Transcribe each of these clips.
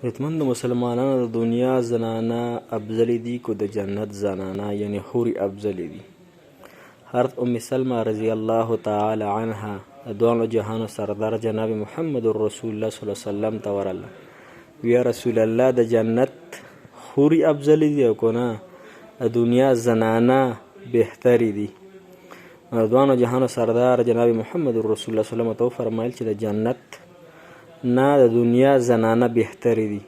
عزتمند مسلمانانو د دنیا زنانه افضلی دي کو د جنت زنانه یعنی حوری افضلی دي. حضرت ام سلمہ رضی الله تعالی عنها د دوانو جهانو سردار جناب محمد رسول الله صلی الله علیه وسلم ته ورله یا رسول الله د جنت حوری افضلی دي او کنه د دنیا زنانه بهتری دي. د دوانو جهانو سردار جناب محمد رسول الله صلی الله علیه وسلم ته فرمایل چې د جنت نه د دنیا زنانه بهتری دي.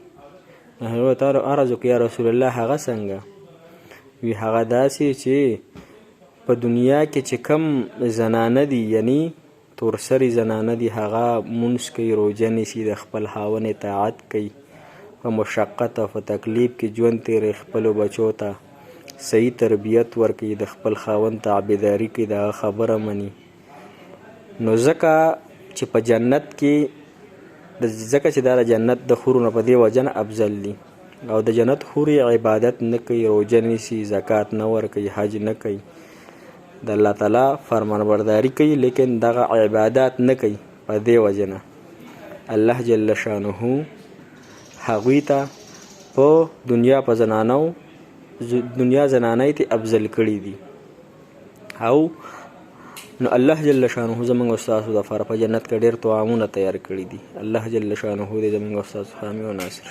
هغه ته عرض وکړ یا رسول الله هغه څنګه؟ وی هغه داسې چې په دنیا کې چې کم زنانه دي یعنی تورسري زنانه دي هغه مونږ کوي روزه نیسي د خپل خاوند اطاعت کوي په مشقت او په تکلیف کې ژوند تیری خپلو بچو ته صحیح تربیت ورکوي د خپل خاوند تابعداري کوي د هغه خبره مني. نو ځکه چې په جنت کې ځکه چې دا د جنت د حورو نه په دې وجه نه افضل دي او د جنت حورې عبادت نه کوي، روژه نیسي، زکات نه ورکوي، حج نه کوي، د الله تعالی فرمانبرداري کوي لیکن دغه عبادات نه کوي. په دې وجه نه الله جل شانه هغوی ته په دنیا په زنانو دنیا زنانۍ ته افضل کړي دي او نو الله جل شانه زموږ استاد د لپاره په جنت کې ډېر طعامونه تیار کړي دي. الله جل شانه دې زموږ استاد حامی او ناصر.